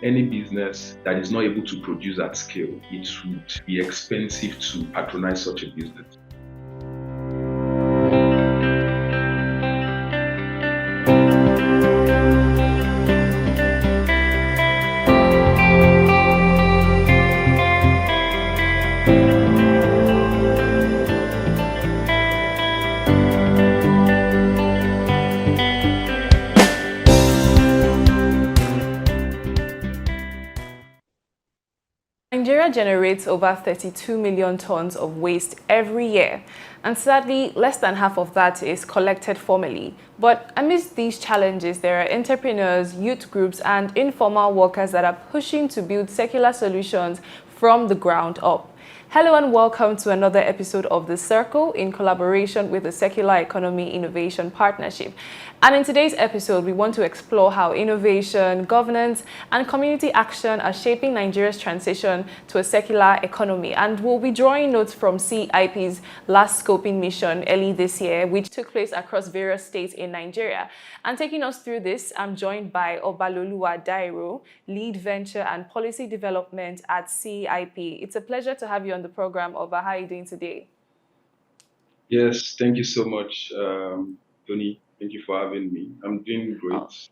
Any business that is not able to produce at scale, it would be expensive to patronize such a business. Nigeria generates over 32 million tons of waste every year, and sadly, less than half of that is collected formally. But amidst these challenges, there are entrepreneurs, youth groups, and informal workers that are pushing to build secular solutions from the ground up. Hello and welcome to another episode of The Circle in collaboration with the Secular Economy Innovation Partnership. And in today's episode, we want to explore how innovation, governance, and community action are shaping Nigeria's transition to a secular economy. And we'll be drawing notes from CIP's last scoping mission early this year, which took place across various states in Nigeria. And taking us through this, I'm joined by Obaloluwa Dairo, Lead Venture and Policy Development at CIP. It's a pleasure to have you on the program, Oba. How are you doing today? Yes, thank you so much, Tony. Thank you for having me. I'm doing Oh. great.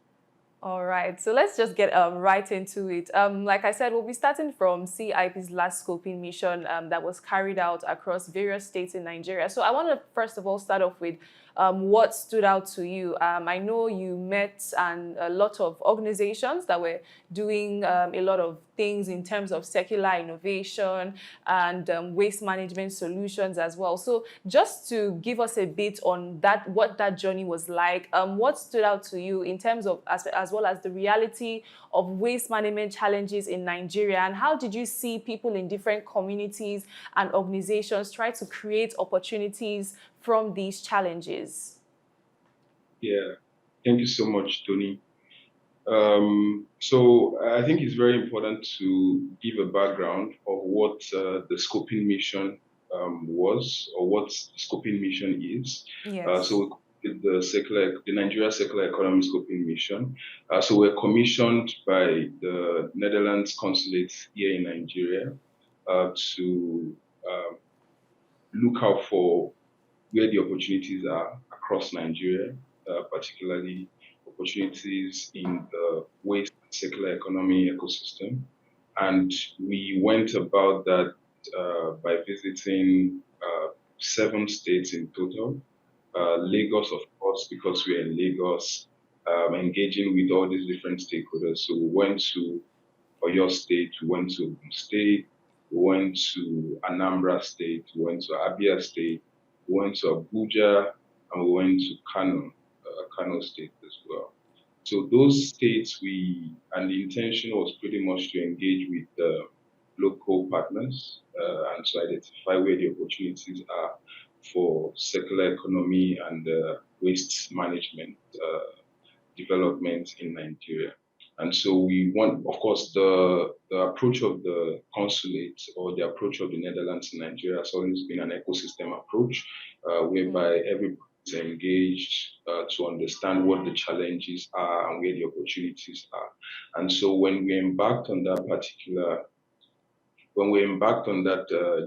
All right, so let's just get right into it. Like I said, we'll be starting from CIP's last scoping mission that was carried out across various states in Nigeria. So I want to first of all start off with what stood out to you. I know you met a lot of organizations that were doing a lot of things in terms of secular innovation and waste management solutions as well. So just to give us a bit on that, what that journey was like, what stood out to you in terms of as well as the reality of waste management challenges in Nigeria, and how did you see people in different communities and organizations try to create opportunities from these challenges? Yeah, thank you so much, Tony. So I think it's very important to give a background of what the scoping mission was, or what the scoping mission is. Yes. So the Nigeria Secular Economy Scoping Mission. So we're commissioned by the Netherlands Consulate here in Nigeria to look out for where the opportunities are across Nigeria, particularly opportunities in the waste and circular economy ecosystem. And we went about that by visiting 7 states in total. Lagos, of course, because we're in Lagos, engaging with all these different stakeholders. So we went to Oyo State, we went to Ogun State, we went to Anambra State, we went to Abia State, we went to Abuja, and we went to Kano State as well. So those states, and the intention was pretty much to engage with local partners and to identify where the opportunities are for circular economy and waste management development in Nigeria. And so we want, of course, the approach of the consulate or the approach of the Netherlands in Nigeria has always been an ecosystem approach, whereby everybody is engaged to understand what the challenges are and where the opportunities are. And so when we embarked on that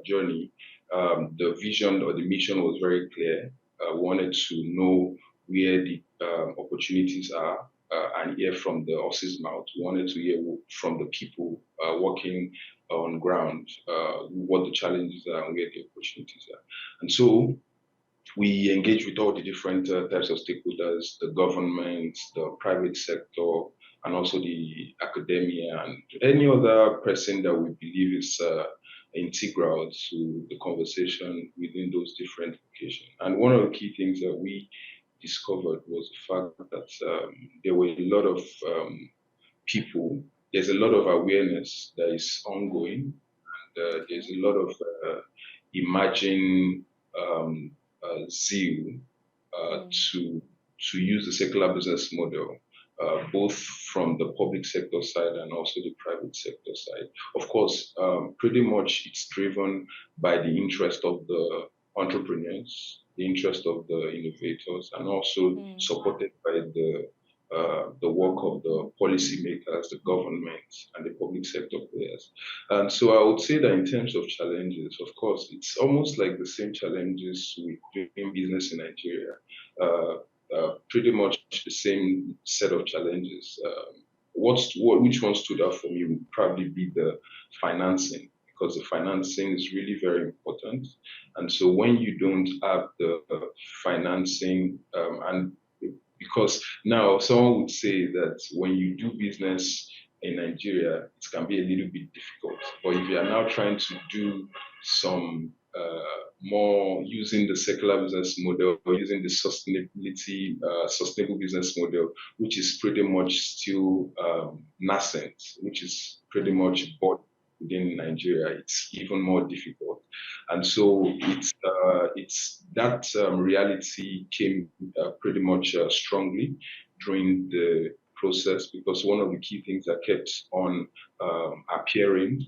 journey, the vision or the mission was very clear. We wanted to know where the opportunities are and hear from the horse's mouth. We wanted to hear from the people working on ground what the challenges are and where the opportunities are. And so we engage with all the different types of stakeholders, the government, the private sector, and also the academia and any other person that we believe is integral to the conversation within those different locations. And one of the key things that we discovered was the fact that there were a lot of people, there's a lot of awareness that is ongoing, and there's a lot of emerging zeal to use the secular business model, both from the public sector side and also the private sector side. Of course, pretty much it's driven by the interest of the entrepreneurs, the interest of the innovators, and also supported by the the work of the policymakers, the government, and the public sector players. And so I would say that in terms of challenges, of course, it's almost like the same challenges with doing business in Nigeria. Uh, Pretty much the same set of challenges. Which one stood out for me would probably be the financing, because the financing is really very important. And so when you don't have the financing, and because now someone would say that when you do business in Nigeria, it can be a little bit difficult. But if you are now trying to do some more using the circular business model or using the sustainable business model, which is pretty much still nascent, which is pretty much bought within Nigeria, it's even more difficult. And so it's that reality came pretty much strongly during the process, because one of the key things that kept on appearing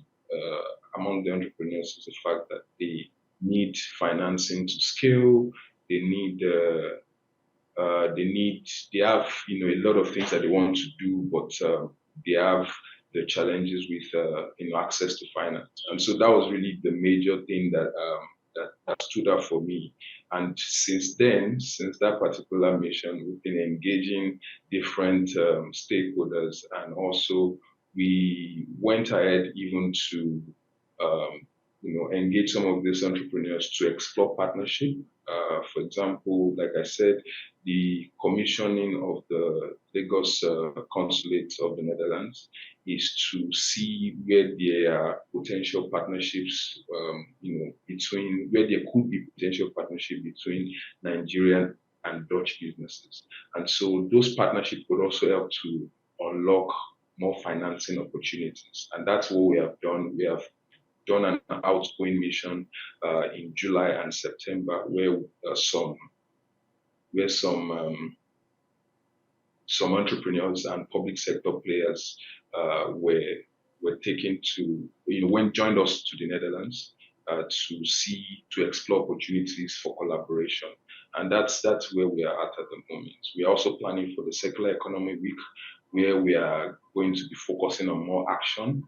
among the entrepreneurs is the fact that they need financing to scale. They need they have a lot of things that they want to do, but they have the challenges with access to finance. And so that was really the major thing that stood out for me. And since then, since that particular mission, we've been engaging different stakeholders, and also we went ahead even to engage some of these entrepreneurs to explore partnership. For example, like I said, the commissioning of the Lagos consulate of the Netherlands is to see where there are potential partnerships, between where there could be potential partnership between Nigerian and Dutch businesses. And so those partnerships would also help to unlock more financing opportunities. And that's what we have done. We have done an outgoing mission in July and September, where some entrepreneurs and public sector players were taken to when joined us to the Netherlands to explore opportunities for collaboration, and that's where we are at the moment. We are also planning for the Circular Economy Week, where we are going to be focusing on more action,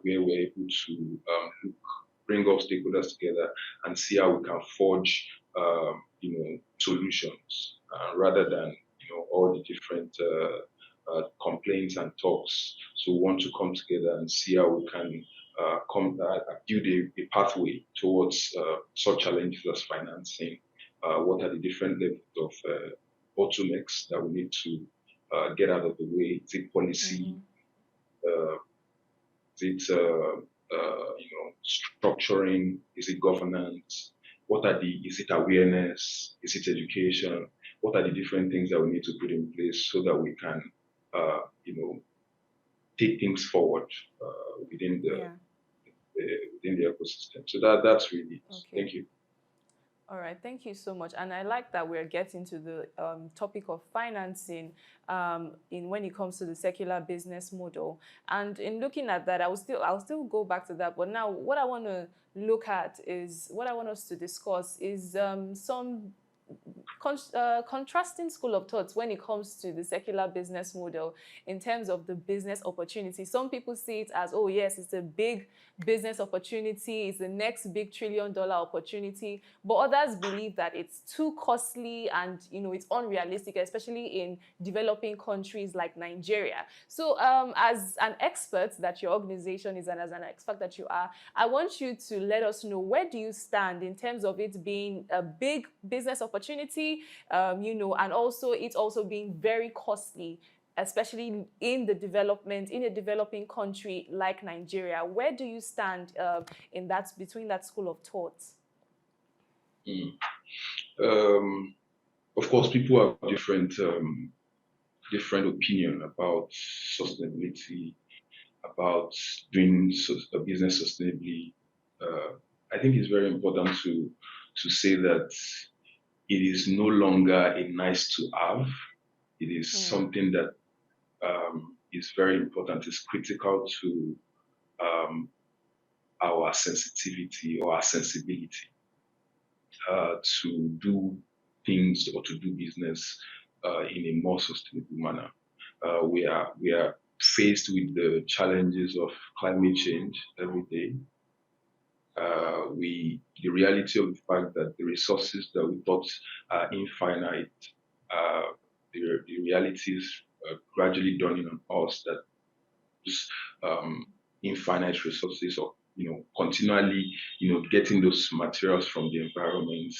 where we're able to bring all stakeholders together and see how we can forge solutions rather than all the different complaints and talks. So we want to come together and see how we can build a pathway towards such challenges as financing. What are the different levels of bottlenecks that we need to get out of the way? Is it policy? Uh, is it structuring? Is it governance? Is it awareness? Is it education? What are the different things that we need to put in place so that we can, take things forward within Yeah. within the ecosystem. So that's really it. Okay. Thank you. All right, thank you so much. And I like that we're getting to the topic of financing in when it comes to the secular business model. And in looking at that, I'll still go back to that. But now, what I want to look at is what I want us to discuss is some contrasting school of thoughts when it comes to the secular business model in terms of the business opportunity. Some people see it as, oh yes, it's a big business opportunity, it's the next big $1 trillion opportunity. But others believe that it's too costly and it's unrealistic, especially in developing countries like Nigeria. So as an expert that your organization is and as an expert that you are, I want you to let us know, where do you stand in terms of it being a big business opportunity, and also it's also being very costly, especially in a developing country like Nigeria. Where do you stand between that school of thought? Mm. Of course, people have different opinion about sustainability, about doing a business sustainably. I think it's very important to say that it is no longer a nice to have. It is something that is very important. It's critical to our sensitivity or our sensibility to do things or to do business in a more sustainable manner. We are faced with the challenges of climate change every day. The reality of the fact that the resources that we thought are infinite, uh, the reality is gradually dawning on us that those infinite resources, or continually getting those materials from the environment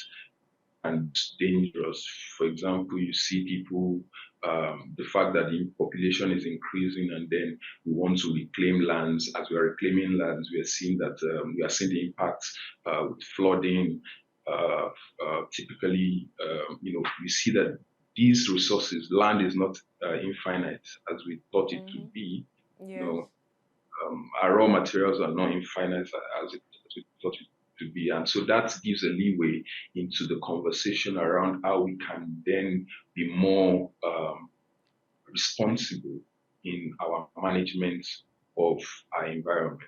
and dangerous. For example, you see people, the fact that the population is increasing, and then we want to reclaim lands. As we are reclaiming lands, we are seeing that we are seeing the impacts with flooding. Typically, we see that these resources, land is not infinite as we thought it to be. You Yes. know, our raw materials are not infinite as we thought it to be. And so that gives a leeway into the conversation around how we can then be more responsible in our management of our environment.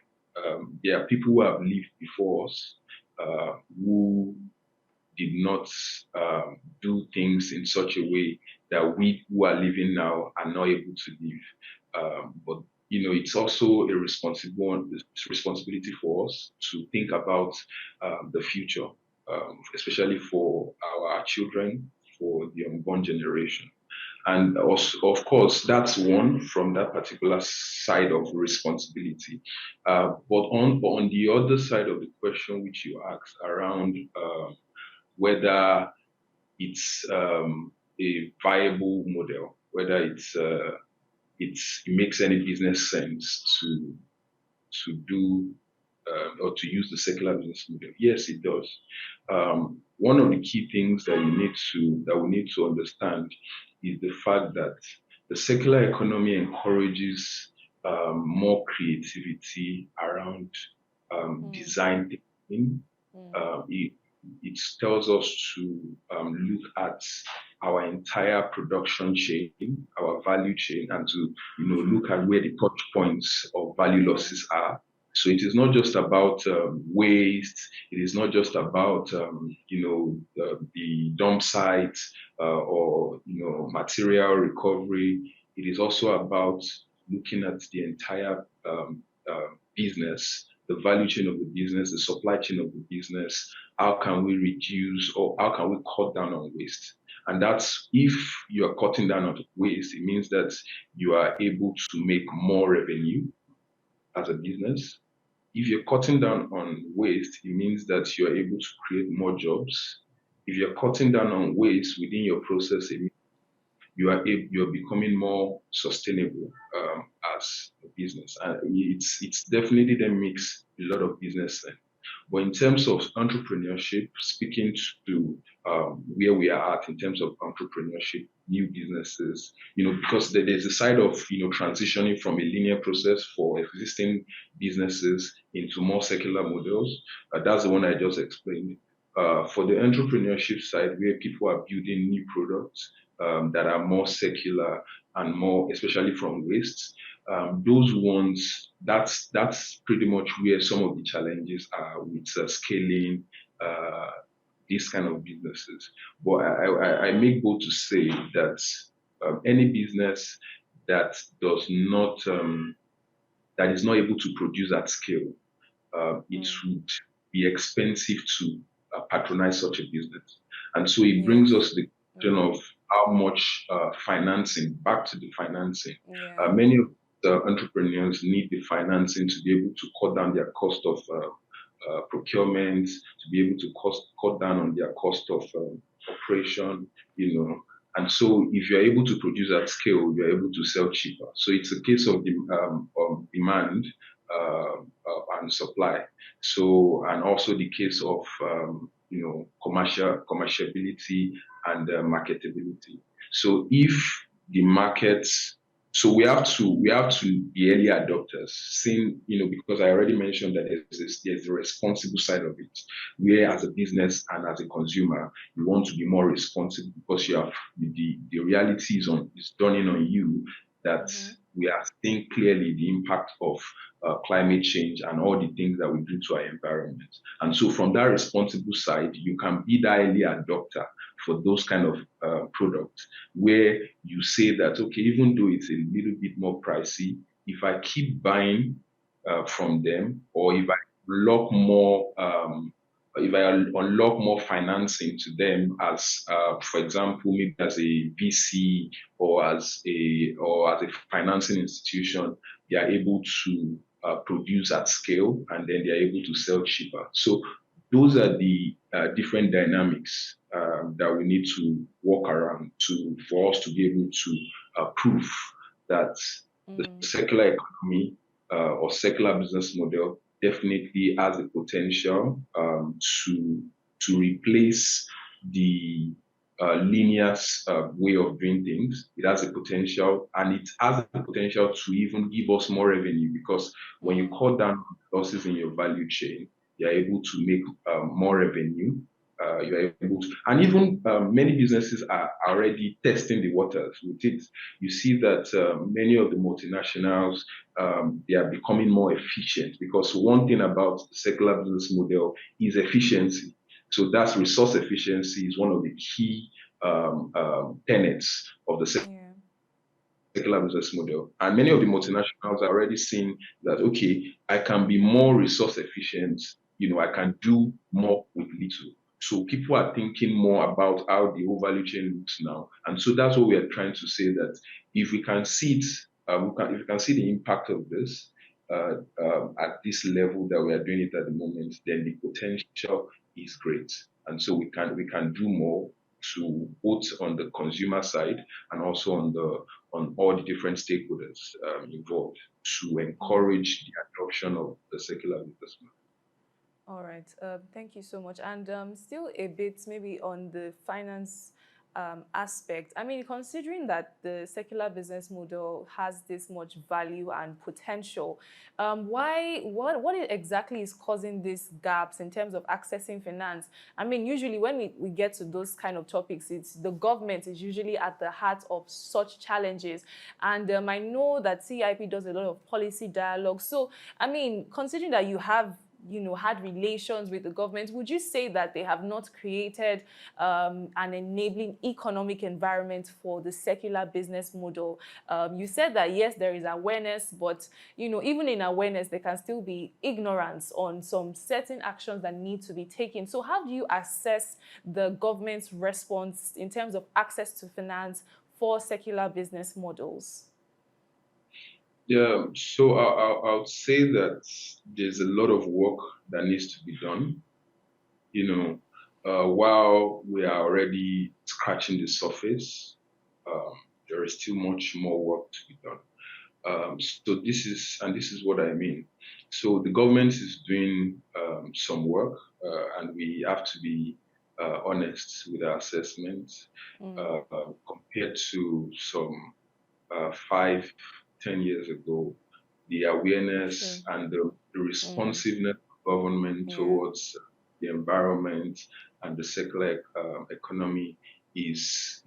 There are people who have lived before us who did not do things in such a way that we who are living now are not able to live. But it's also responsibility for us to think about the future, especially for our children, for the unborn generation. And also, of course, that's one from that particular side of responsibility. But on the other side of the question, which you asked around whether it's a viable model, whether it makes any business sense to do or to use the secular business model. Yes, it does. One of the key things that we need to understand is the fact that the secular economy encourages more creativity around design thinking. It tells us to look at our entire production chain, our value chain, and to look at where the touch points of value Yeah. losses are. So it is not just about waste. It is not just about the dump site or material recovery. It is also about looking at the entire business, the value chain of the business, the supply chain of the business. How can we reduce, or how can we cut down on waste? And that's, if you are cutting down on waste, it means that you are able to make more revenue as a business. If you're cutting down on waste, it means that you're able to create more jobs. If you're cutting down on waste within your process, it means you're becoming more sustainable as a business. And it's definitely then makes a lot of business sense. But in terms of entrepreneurship, speaking to where we are at in terms of entrepreneurship, new businesses, because there's a side of transitioning from a linear process for existing businesses into more secular models. That's the one I just explained. For the entrepreneurship side, where people are building new products that are more secular and more, especially from waste, those ones, that's pretty much where some of the challenges are with scaling uh, these kind of businesses. But I make bold to say that any business that does not that is not able to produce at scale, it would be expensive to patronize such a business. And so it brings Yes. us to the question of how much financing, back to the financing. Yeah. Many of the entrepreneurs need the financing to be able to cut down their cost of procurement, to be able to cut down on their cost of operation, And so if you're able to produce at scale, you're able to sell cheaper. So it's a case of demand and supply. So, and also the case of commerciability and marketability. So if the market, so we have to be early adopters, seeing because I already mentioned that there's a responsible side of it, where as a business and as a consumer you want to be more responsible because you have the reality is dawning on you that Mm-hmm. we are seeing clearly the impact of climate change and all the things that we do to our environment. And so from that responsible side, you can be the early adopter for those kind of products where you say that, okay, even though it's a little bit more pricey, if I keep buying from them, or unlock more, if I unlock more financing to them, as for example, maybe as a VC or as a financing institution, they are able to produce at scale, and then they are able to sell cheaper. So those are the different dynamics that we need to work around to for us to be able to prove that the Mm. circular economy or circular business model definitely has the potential to replace the linear way of doing things. It has the potential, and it has the potential to even give us more revenue, because when you Mm. cut down losses in your value chain, you're able to make more revenue. You're able to, and even many businesses are already testing the waters with it. You see that many of the multinationals, they are becoming more efficient, because one thing about the circular business model is efficiency. So that's resource efficiency is one of the key tenets of the Yeah. circular business model. And many of the multinationals are already seeing that, okay, I can be more resource efficient, I can do more with little. So people are thinking more about how the whole value chain looks now. And so that's what we are trying to say, that if we can see it, if we can see the impact of this at this level that we are doing it at the moment, then the potential is great. And so we can do more to both on the consumer side and also on all the different stakeholders involved to encourage the adoption of the circular business model. All right. Thank you so much. And still a bit maybe on the finance aspect. I mean, considering that the secular business model has this much value and potential, what exactly is causing these gaps in terms of accessing finance? I mean, usually when we get to those kind of topics, it's the government is usually at the heart of such challenges. And I know that CIP does a lot of policy dialogue. So, I mean, considering that you have had relations with the government, would you say that they have not created an enabling economic environment for the secular business model? You said that yes, there is awareness, but even in awareness, there can still be ignorance on some certain actions that need to be taken. So how do you assess the government's response in terms of access to finance for secular business models? Yeah, so I'll say that there's a lot of work that needs to be done. While we are already scratching the surface, um, there is still much more work to be done. So this is what I mean. So the government is doing some work, and we have to be honest with our assessments Mm, compared to some 5, 10 years ago. The awareness true. and the Mm, responsiveness of government yeah. towards the environment and the circular economy is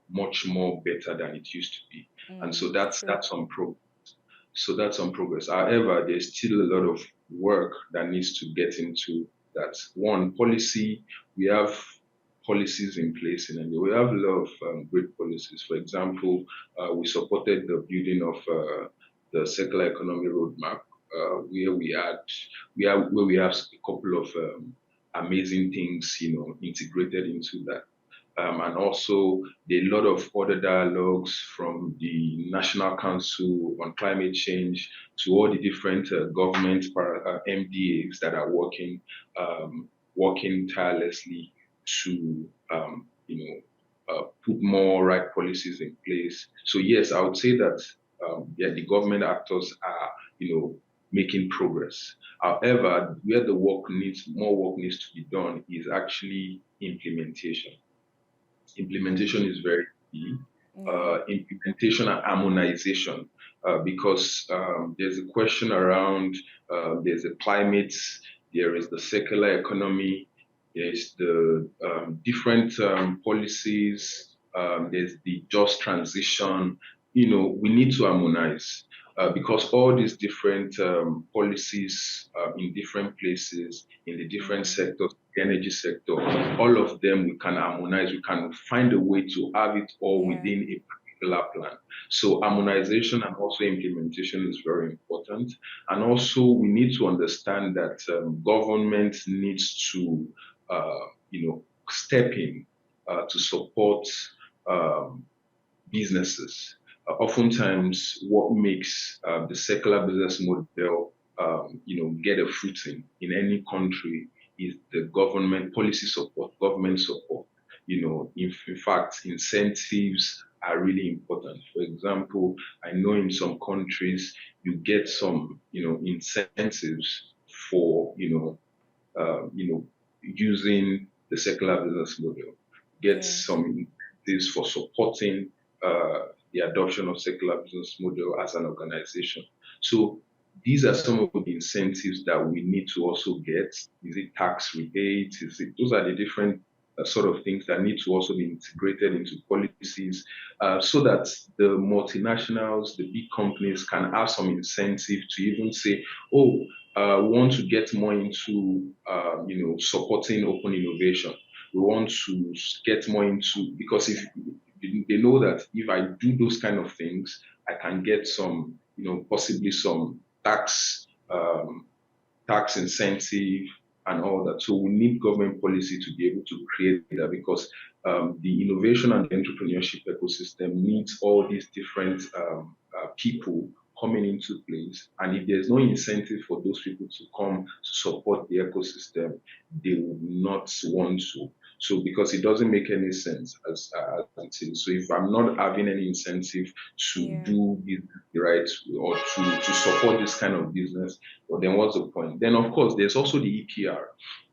much more better than it used to be. And so that's True. that's on progress. So that's on progress. However, there's still a lot of work that needs to get into that. One, policy, we have policies in place in India. We have a lot of great policies. For example, we supported the building of the circular economy roadmap, where we have a couple of amazing things, integrated into that. And also a lot of other dialogues from the National Council on Climate Change to all the different government MDAs that are working tirelessly to put more right policies in place. So yes, I would say that yeah, the government actors are making progress. However, where the more work needs to be done is actually implementation. Implementation Mm, is very key. yeah. Implementation and harmonization, because there's a question around, there's a climate, there is the circular economy, there's the different policies, there's the just transition, we need to harmonize because all these different policies in different places, in the different Yeah. sectors, the energy sector, all of them we can harmonize. We can find a way to have it all Yeah. within a particular plan. So Yeah. harmonization and also implementation is very important. And also we need to understand that government needs to, step in to support. Um, Businesses. Oftentimes, what makes the secular business model, get a footing in any country is the government policy support, government support. In fact, incentives are really important. For example, I know in some countries you get some, incentives for, using the secular business model, get Yes. some incentives for supporting the adoption of secular business model as an organization. So these are some of the incentives that we need to also get. Is it tax rebates? Those are the different sort of things that need to also be integrated into policies so that the multinationals, the big companies can have some incentive to even say, oh, we want to get more into, supporting open innovation. We want to get more into because if they know that if I do those kind of things, I can get some, possibly some tax incentive and all that. So we need government policy to be able to create that because the innovation and the entrepreneurship ecosystem needs all these different people coming into place. And if there's no incentive for those people to come to support the ecosystem, they would not want to. So because it doesn't make any sense as it is. So if I'm not having any incentive to Yeah. do it right or to support this kind of business, but then what's the point? Then, of course, there's also the EPR.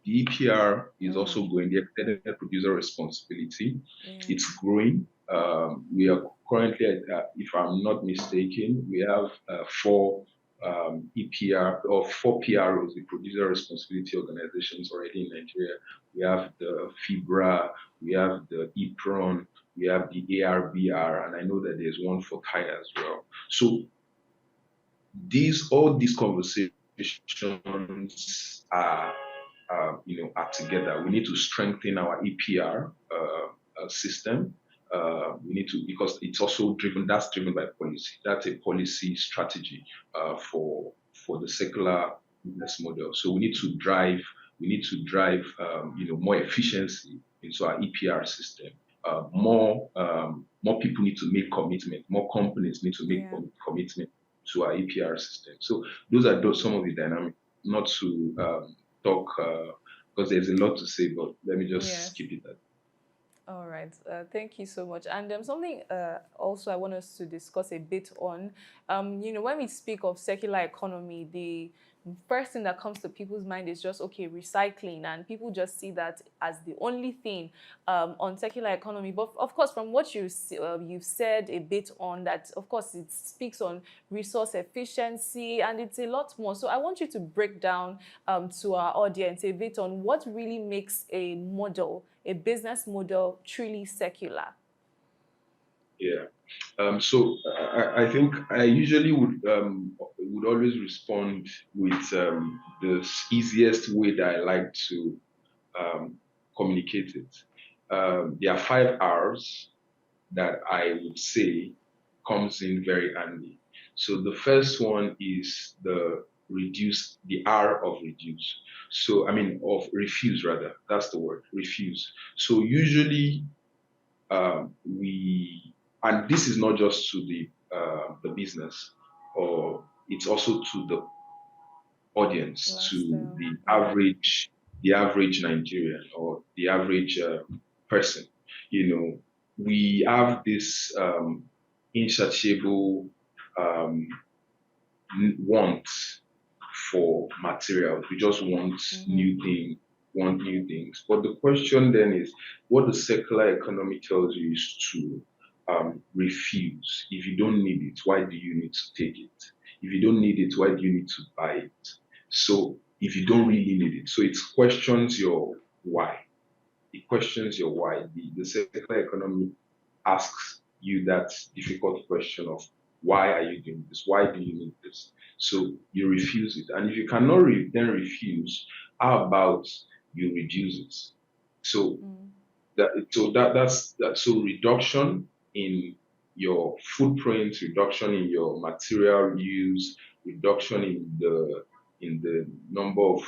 The EPR is Mm. also growing, the extended producer responsibility. Yeah. It's growing. We are currently, if I'm not mistaken, we have four EPR or four PROs, the producer responsibility organizations already in Nigeria. We have the FIBRA, we have the EPRON, we have the ARBR, and I know that there's one for Thai as well. So all these conversations are are together. We need to strengthen our EPR system. We need to because it's also driven. That's driven by policy. That's a policy strategy for the secular business model. So we need to drive. We need to drive more efficiency into our EPR system. More people need to make commitment. More companies need to make Yeah. commitment to our EPR system. So those are some of the dynamics. Not to talk because there's a lot to say, but let me just Yes. keep it at. All right. Thank you so much. And something also I want us to discuss a bit on. When we speak of circular economy, the first thing that comes to people's mind is just okay, recycling, and people just see that as the only thing on circular economy. But of course, from what you've said a bit on that, of course, it speaks on resource efficiency, and it's a lot more. So I want you to break down to our audience a bit on what really makes a business model truly secular. Yeah. So I think I usually would always respond with the easiest way that I like to communicate it. There are 5 R's that I would say comes in very handy. So the first one is the R of reduce. So I mean of refuse rather. That's the word, refuse. So usually and this is not just to the business, or it's also to the audience, to Lifestyle. Yeah. the average Nigerian or the average person. You know, we have this insatiable um, want for materials. We just Mm-hmm. want new things. But the question then is, what the circular economy tells you is to refuse. If you don't need it, why do you need to take it? If you don't need it, why do you need to buy it? So if you don't really need it, so it questions your why. It questions your why. The circular economy asks you that difficult question of why are you doing this? Why do you need this? So you refuse it. And if you cannot then refuse, how about you reduce it? So Mm. that's that. So reduction in your footprint, reduction in your material use, reduction in the number of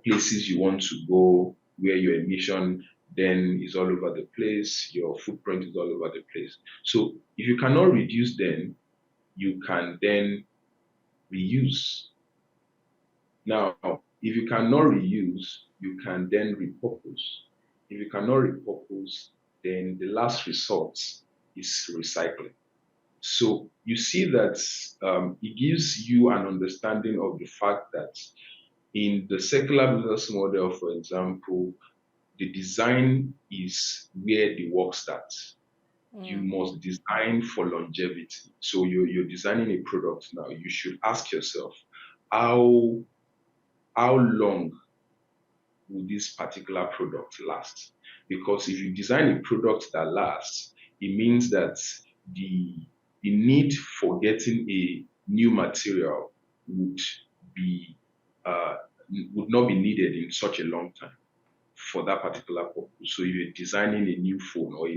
places you want to go, where your emission then is all over the place, your footprint is all over the place. So if you cannot reduce, then you can then reuse. Now, if you cannot reuse, you can then repurpose. If you cannot repurpose, then the last resort is recycling. So you see that it gives you an understanding of the fact that in the circular business model, for example, the design is where the work starts. You Mm. must design for longevity. So you're designing a product now. You should ask yourself, how how long will this particular product last? Because if you design a product that lasts, it means that the the need for getting a new material would be would not be needed in such a long time for that particular purpose. So if you're designing a new phone or a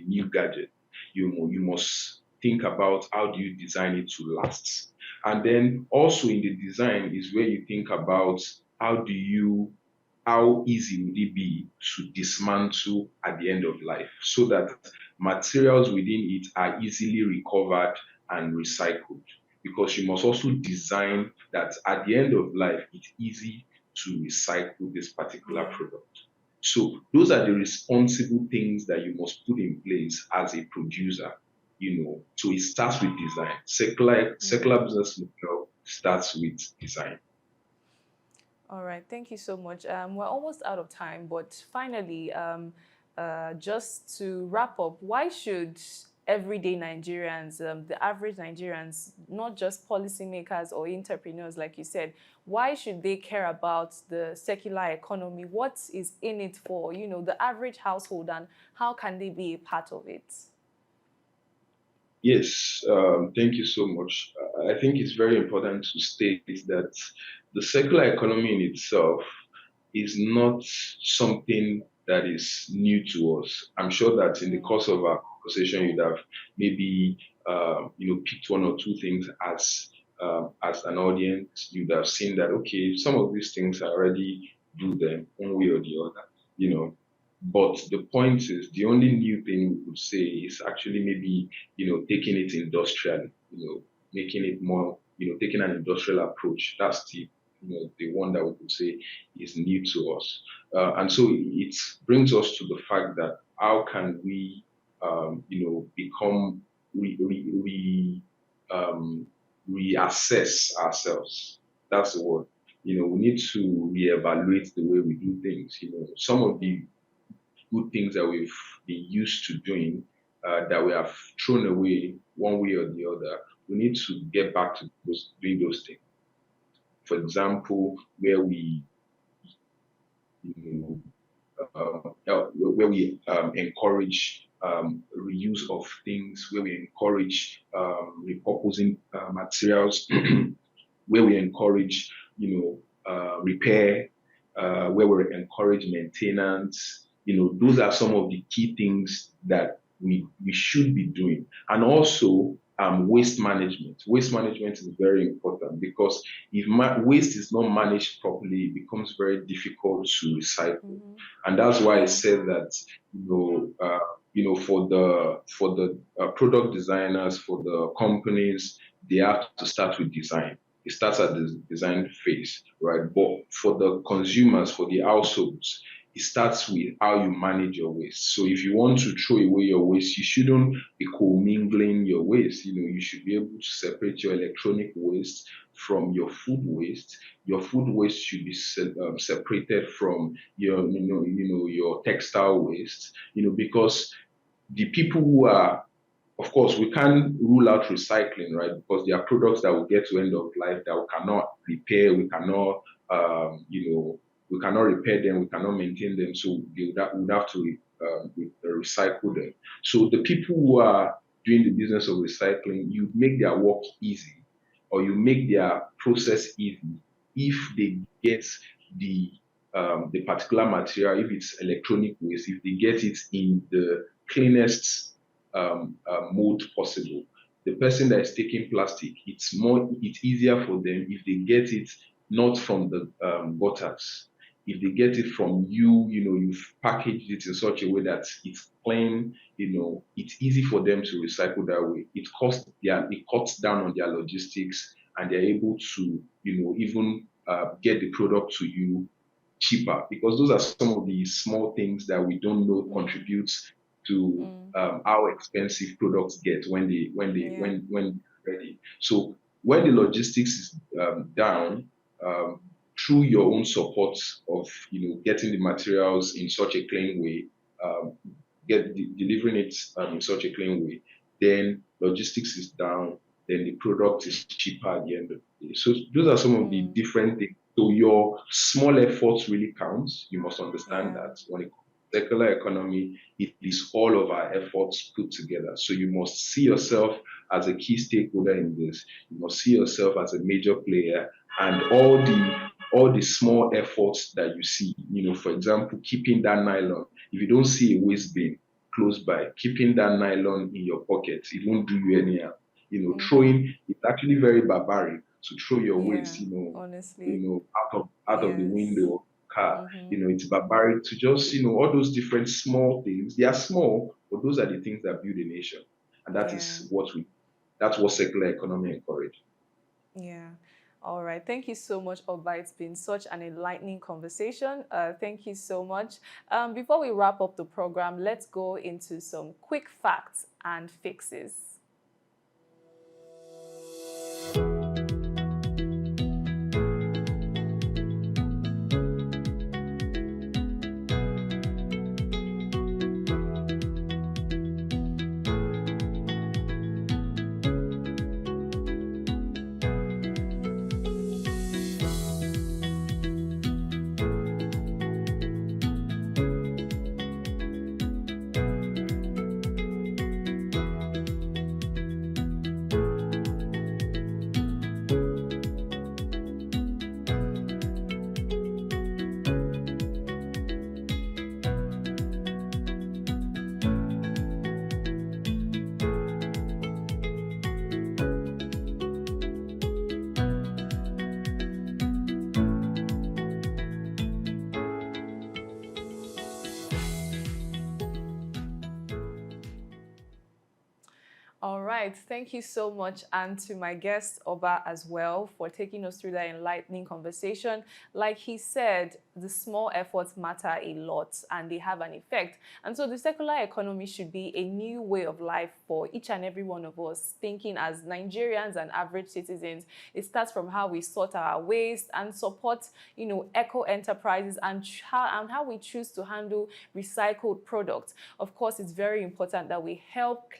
new gadget, you must think about how do you design it to last. And then also in the design is where you think about how do you how easy would it be to dismantle at the end of life so that materials within it are easily recovered and recycled, because you must also design that at the end of life it's easy to recycle this particular Yeah. product. So those are the responsible things that you must put in place as a producer. So it starts with design. Circular Mm. business model starts with design. All right, thank you so much. We're almost out of time, but finally, just to wrap up, why should everyday Nigerians, the average Nigerians, not just policymakers or entrepreneurs, like you said, why should they care about the circular economy? What is in it for, the average household, and how can they be a part of it? Yes, thank you so much. I think it's very important to state that the circular economy in itself is not something that is new to us. I'm sure that in the Mm. course of our conversation, you'd have maybe picked one or two things as an audience. You'd have seen that okay, some of these things I already do them one way or the other. You know, but the point is, the only new thing we could say is actually maybe taking it industrially, making it more, taking an industrial approach. That's the one that we could say is new to us. And so it brings us to the fact that how can we, become, um, reassess ourselves. That's the word. We need to reevaluate the way we do things. Some of Mm. the good things that we've been used to doing, that we have thrown away one way or the other, we need to get back to doing those things. For example, where we, you where we encourage reuse of things, where we encourage repurposing materials, where we encourage, repair, where we encourage maintenance. Those are some of the key things that we should be doing. And also waste management. Waste management is very important because if waste is not managed properly, it becomes very difficult to recycle. Mm-hmm. And that's why I Yeah. said that, for the product designers, for the companies, they have to start with design. It starts at the design phase, right? But for the consumers, for the households, it starts with how you manage your waste. So if you want to throw away your waste, you shouldn't be commingling your waste. You should be able to separate your electronic waste from your food waste. Your food waste should be separated from your textile waste. Because the people who are, of course, we can't rule out recycling, right? Because there are products that will get to end of life that we cannot repair, we cannot repair them, we cannot maintain them. So we would have to recycle them. So the people who are doing the business of recycling, you make their work easy, or you make their process easy if they get the the particular material, if it's electronic waste, if they get it in the cleanest mode possible. The person that is taking plastic, it's easier for them if they get it not from the gutters. If they get it from you, you've packaged it in such a way that it's clean, it's easy for them to recycle that way. It cuts down on their logistics, and they're able to, even get the product to you cheaper, because those are some of the small things that we don't know Mm, contributes to mm, how expensive products get yeah. when ready. So when the logistics is down, um, through your own support of getting the materials in such a clean way, um, delivering it in such a clean way, then logistics is down, then the product is cheaper at the end of the day. So those are some of the Mm, different things. So your small efforts really counts. You must understand yeah. that when it comes to circular economy, it is all of our efforts put together. So you must see yourself as a key stakeholder in this. You must see yourself as a major player, and all the small efforts that you see. For example, keeping that nylon. If you don't see a waste bin close by, keeping that nylon in your pocket, it won't do you any harm. Mm-hmm. Throwing, it's actually very barbaric to throw your waste, Yeah. Honestly. out of the Yes. window of the car. Mm-hmm. It's barbaric to just, all those different small things. They are small, but those are the things that build a nation. And Yeah. that's what circular economy encourages. Yeah. All right. Thank you so much, Oba. It's been such an enlightening conversation. Thank you so much. Before we wrap up the program, let's go into some quick facts and fixes. All right. Thank you so much. And to my guest, Oba, as well, for taking us through that enlightening conversation. Like he said, the small efforts matter a lot and they have an effect. And so the circular economy should be a new way of life for each and every one of us, thinking as Nigerians and average citizens. It starts from how we sort our waste and support, eco enterprises, and how we choose to handle recycled products. Of course, it's very important that we help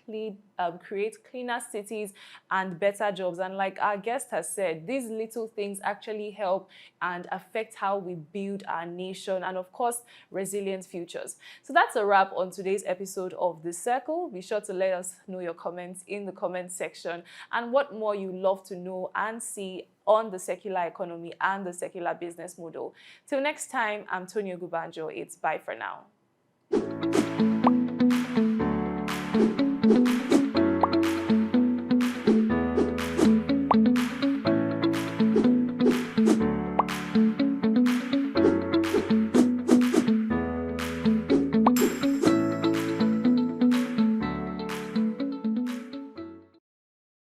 create cleaner cities and better jobs. And like our guest has said, these little things actually help and affect how we build our nation and, of course, resilient futures. So that's a wrap on today's episode of The Circle. Be sure to let us know your comments in the comment section and what more you love to know and see on the circular economy and the circular business model. Till next time, I'm Tonya Gubanjo. It's bye for now.